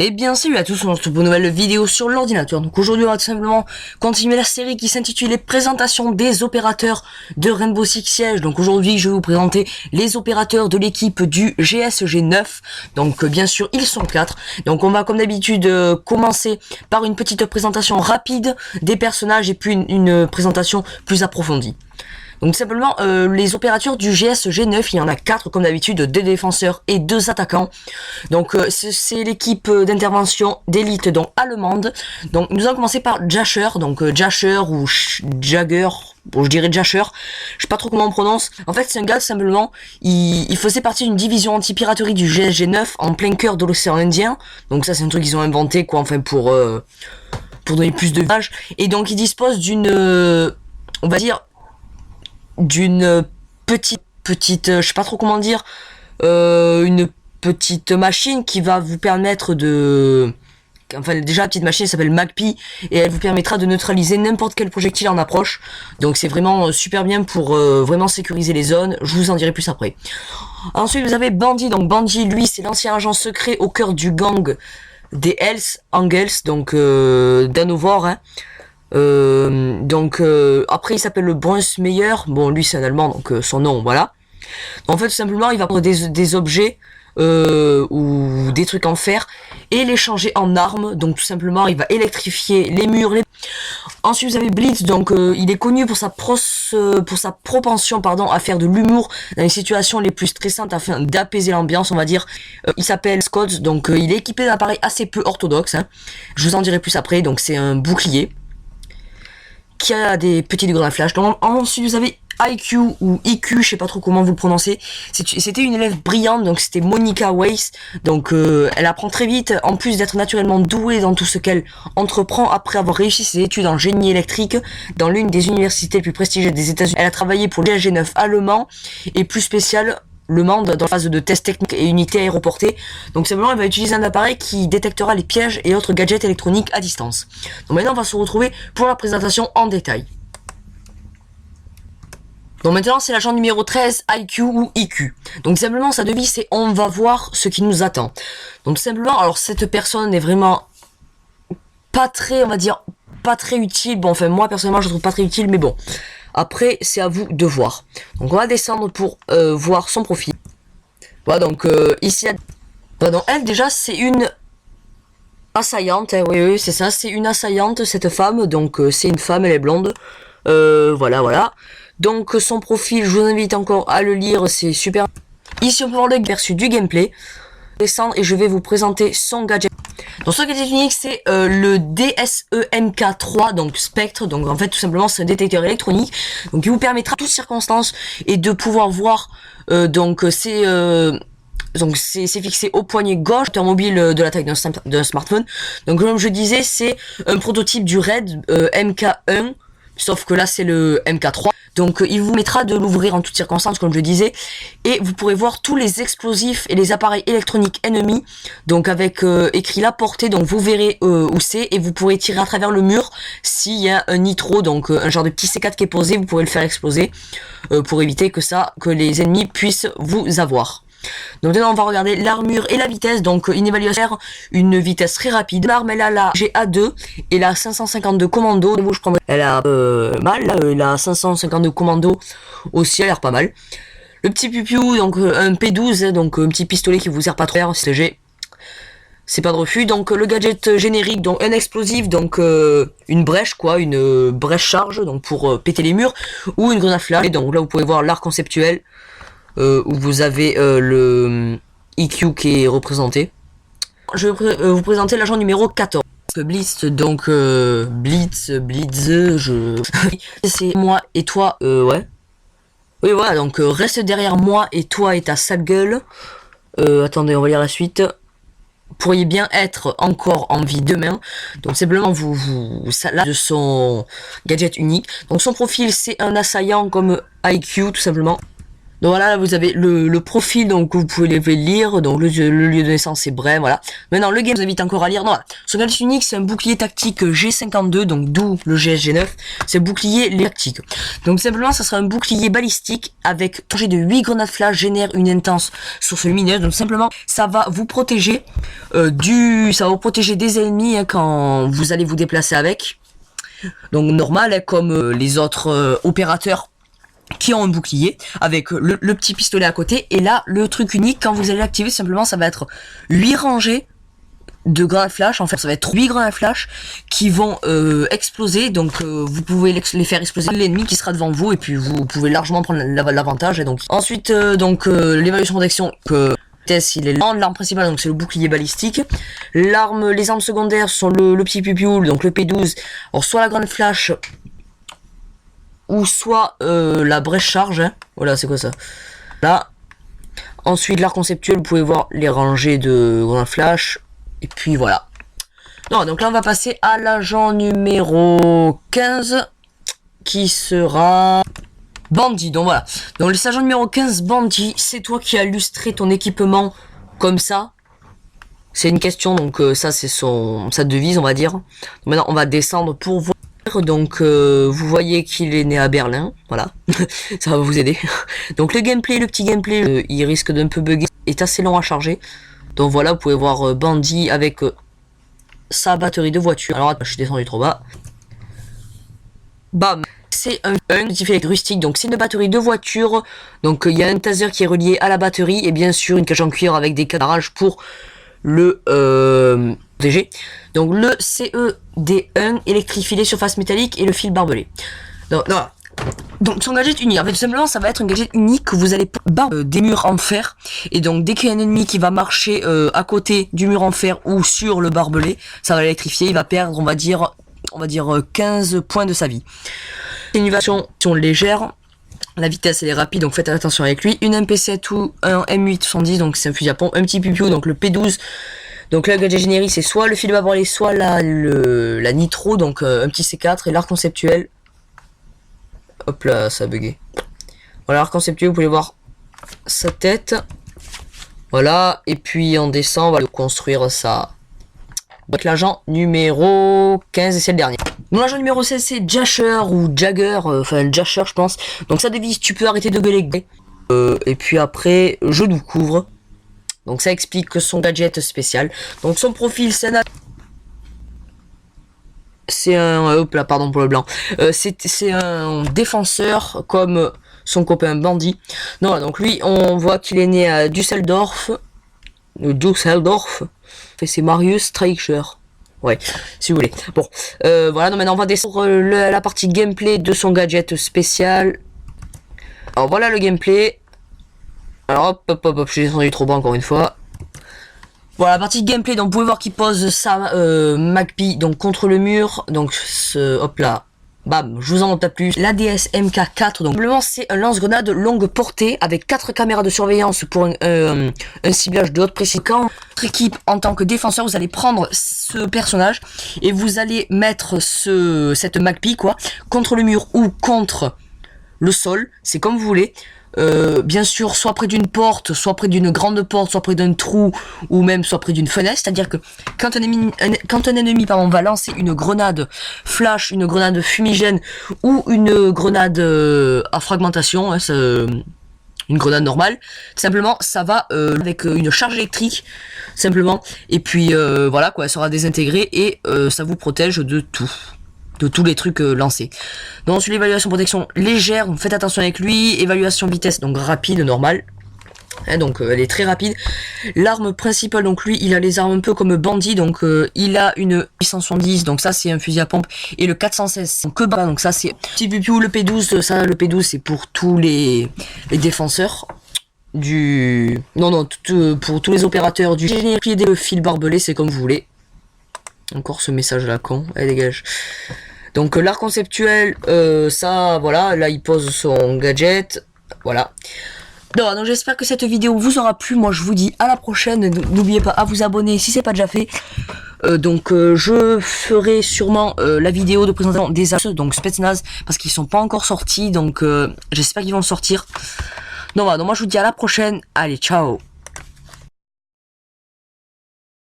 Et bien salut à tous, on se retrouve pour une nouvelle vidéo sur l'ordinateur. Donc aujourd'hui on va tout simplement continuer la série qui s'intitule les présentations des opérateurs de Rainbow Six Siege. Donc aujourd'hui je vais vous présenter les opérateurs de l'équipe du GSG9. Donc bien sûr ils sont 4. Donc on va comme d'habitude commencer par une petite présentation rapide des personnages et puis une présentation plus approfondie. Donc simplement les opérateurs du GSG9, il y en a 4 comme d'habitude, 2 défenseurs et 2 attaquants. Donc c'est l'équipe d'intervention d'élite donc allemande. Donc nous allons commencer par Jasher, donc Jasher ou Jagger, bon je dirais Jasher, je sais pas trop comment on prononce. En fait c'est un gars simplement, il faisait partie d'une division anti-piraterie du GSG9 en plein cœur de l'océan Indien. Donc ça c'est un truc qu'ils ont inventé quoi, enfin pour donner plus de visage. Et donc il dispose d'une, on va dire, d'une petite, je sais pas trop comment dire, une petite machine qui va vous permettre de, enfin déjà la petite machine s'appelle Magpie et elle vous permettra de neutraliser n'importe quel projectile en approche. Donc c'est vraiment super bien pour vraiment sécuriser les zones. Je vous en dirai plus après. Ensuite vous avez Bandit. Donc Bandit, lui c'est l'ancien agent secret au cœur du gang des Hells Angels, donc d'Hanovre, hein. Après il s'appelle le Bruce Meyer. Bon lui c'est un allemand donc son nom voilà. En fait tout simplement il va prendre des objets ou des trucs en fer et les changer en armes. Donc tout simplement il va électrifier les murs. Ensuite vous avez Blitz. Donc il est connu pour sa propension à faire de l'humour dans les situations les plus stressantes afin d'apaiser l'ambiance on va dire. Il s'appelle Scott. Donc il est équipé d'un appareil assez peu orthodoxe, hein. Je vous en dirai plus après. Donc c'est un bouclier qui a des petits grenades à flash. Donc ensuite vous avez IQ ou IQ, je sais pas trop comment vous le prononcez. C'était une élève brillante, donc c'était Monica Weiss. Donc elle apprend très vite, en plus d'être naturellement douée dans tout ce qu'elle entreprend après avoir réussi ses études en génie électrique dans l'une des universités les plus prestigieuses des États-Unis. Elle a travaillé pour le GSG9 allemand et plus spécial le Mans dans la phase de test technique et unité aéroportée. Donc simplement elle va utiliser un appareil qui détectera les pièges et autres gadgets électroniques à distance. Donc maintenant on va se retrouver pour la présentation en détail. Donc maintenant c'est l'agent numéro 13, IQ ou IQ. Donc simplement sa devise c'est on va voir ce qui nous attend. Donc simplement alors cette personne n'est vraiment pas très, on va dire, pas très utile. Bon enfin moi personnellement je trouve pas très utile mais bon. Après c'est à vous de voir. Donc on va descendre pour voir son profil. Voilà donc ici donc elle déjà c'est une assaillante, hein, oui c'est ça, c'est une assaillante cette femme. Donc c'est une femme, elle est blonde. Voilà. Donc son profil, je vous invite encore à le lire, c'est super. Ici on peut voir le aperçu du gameplay. Descendre et je vais vous présenter son gadget. Donc son gadget unique c'est le DSEMK3, donc Spectre. Donc en fait tout simplement c'est un détecteur électronique. Donc qui vous permettra en toutes circonstances et de pouvoir voir donc c'est fixé au poignet gauche, mobile de la taille d'un smartphone. Donc comme je disais c'est un prototype du RAID MK1. Sauf que là c'est le MK3. Donc il vous mettra de l'ouvrir en toutes circonstances comme je disais. Et vous pourrez voir tous les explosifs et les appareils électroniques ennemis. Donc avec écrit la portée. Donc vous verrez où c'est. Et vous pourrez tirer à travers le mur. S'il y a un nitro, donc un genre de petit C4 qui est posé, vous pourrez le faire exploser. Pour éviter que les ennemis puissent vous avoir. Donc maintenant on va regarder l'armure et la vitesse. Donc une évaluation, une vitesse très rapide. L'arme elle a la GA2 et la 552 commando. Elle a mal là, la 552 commando aussi, elle a l'air pas mal. Le petit pupiou, donc un P12, donc un petit pistolet qui vous sert pas trop, c'est léger. C'est pas de refus. Donc le gadget générique, donc un explosif, donc une brèche quoi, une brèche charge, donc pour péter les murs, ou une grenade flash. Et donc là vous pouvez voir l'art conceptuel. Où vous avez le IQ qui est représenté. Je vais vous présenter l'agent numéro 14. Blitz, donc Blitz, c'est moi et toi, ouais. Oui voilà, donc reste derrière moi et toi et ta sale gueule. Attendez, on va lire la suite. Vous pourriez bien être encore en vie demain. Donc simplement ça là de son gadget unique. Donc son profil c'est un assaillant comme IQ tout simplement. Donc voilà, là, vous avez le profil, donc vous pouvez le lire, donc le lieu de naissance c'est Brême, voilà. Maintenant le game, je vous invite encore à lire. Non, voilà. Son gadget unique, c'est un bouclier tactique G52, donc d'où le GSG9, c'est bouclier tactique. Donc simplement, ça sera un bouclier balistique avec un jet de 8 grenades flash, génère une intense source lumineuse. Donc simplement, ça va vous protéger ça va vous protéger des ennemis hein, quand vous allez vous déplacer avec. Donc normal, hein, comme les autres opérateurs qui ont un bouclier avec le petit pistolet à côté. Et là, le truc unique, quand vous allez l'activer, simplement, ça va être 8 rangées de grenades flash. En fait, ça va être 8 grenades flash qui vont exploser. Donc, vous pouvez les faire exploser l'ennemi qui sera devant vous. Et puis, vous pouvez largement prendre l'avantage. Et donc, ensuite, l'évaluation protection que il est l'arme principale, donc c'est le bouclier balistique. Les armes secondaires sont le petit pupioule, donc le P12. Alors, soit la grenade flash, ou soit la brèche charge, hein. Voilà, c'est quoi ça? Là. Ensuite, l'art conceptuel, vous pouvez voir les rangées de grenades flash. Et puis voilà. Non, donc là, on va passer à l'agent numéro 15, qui sera Bandit. Donc voilà. Donc le sergent numéro 15, Bandit, c'est toi qui as illustré ton équipement comme ça. C'est une question, donc ça, c'est sa devise, on va dire. Donc, maintenant, on va descendre pour voir. Donc vous voyez qu'il est né à Berlin, voilà, ça va vous aider. Donc le gameplay, le petit gameplay, il risque d'un peu bugger, est assez long à charger. Donc voilà, vous pouvez voir Bandit avec sa batterie de voiture. Alors je suis descendu trop bas. Bam, c'est un modifié avec rustique, donc c'est une batterie de voiture. Donc il y a un taser qui est relié à la batterie et bien sûr une cage en cuir avec des cadrages pour le DG. Donc le CED1 électrifie les surfaces métalliques et le fil barbelé. Donc son gadget unique, en fait tout simplement ça va être un gadget unique que vous allez barber des murs en fer. Et donc dès qu'il y a un ennemi qui va marcher à côté du mur en fer ou sur le barbelé, ça va l'électrifier, il va perdre on va dire 15 points de sa vie. C'est une version légère. La vitesse elle est rapide, donc faites attention avec lui. Une MP7 ou un M870, donc c'est un fusil à pompe. Un petit pupiou, donc le P12. Donc là, le gadget générique, c'est soit le fil barbelé, soit la nitro, donc un petit C4. Et l'art conceptuel. Hop là, ça a bugué. Voilà, l'art conceptuel, vous pouvez voir sa tête. Voilà, et puis on descend, on va le construire ça. Donc l'agent numéro 15 et c'est le dernier. Donc l'agent numéro 16 c'est Jasher ou Jagger, enfin Jasher je pense. Donc ça devise, tu peux arrêter de gueuler. Et puis après, je nous couvre. Donc ça explique son gadget spécial. Donc son profil c'est un... hop là, pardon pour le blanc. C'est un défenseur comme son copain Bandit. Non, donc lui, on voit qu'il est né à Düsseldorf. C'est Marius Streicher. Ouais, si vous voulez. Bon, voilà, donc maintenant on va descendre la partie gameplay de son gadget spécial. Alors voilà le gameplay. Alors hop, je suis descendu trop bas encore une fois. Voilà, la partie gameplay, donc vous pouvez voir qu'il pose sa MacBee donc contre le mur. Donc hop là. Bam, je vous en montre plus. L'ADS MK4, donc simplement c'est un lance-grenade longue portée avec 4 caméras de surveillance pour un ciblage de haute précision. Quand votre équipe en tant que défenseur, vous allez prendre ce personnage et vous allez mettre cette MacBee quoi contre le mur ou contre le sol, c'est comme vous voulez. Bien sûr, soit près d'une porte, soit près d'une grande porte, soit près d'un trou, ou même soit près d'une fenêtre. C'est-à-dire que quand un ennemi va lancer une grenade flash, une grenade fumigène ou une grenade à fragmentation, hein, une grenade normale, simplement ça va avec une charge électrique, simplement. Et puis voilà quoi, elle sera désintégrée et ça vous protège de tout. De tous les trucs lancés. Donc ensuite l'évaluation protection légère, donc faites attention avec lui. Évaluation vitesse, donc rapide, normale. Hein, donc elle est très rapide. L'arme principale, donc lui il a les armes un peu comme Bandit, donc il a une 870, donc ça c'est un fusil à pompe, et le 416 que bas, donc ça c'est petit pupiou. Le P12, ça le P12 c'est pour tous les défenseurs du pour tous les opérateurs du générique et des fils barbelés, c'est comme vous voulez. Encore ce message là con, allez dégage. Donc l'art conceptuel, ça voilà, là il pose son gadget, voilà. Donc j'espère que cette vidéo vous aura plu, moi je vous dis à la prochaine, n'oubliez pas à vous abonner si c'est pas déjà fait. Je ferai sûrement la vidéo de présentation des assos, donc Spetsnaz, parce qu'ils sont pas encore sortis, donc j'espère qu'ils vont sortir. Donc voilà, donc moi je vous dis à la prochaine. Allez, ciao.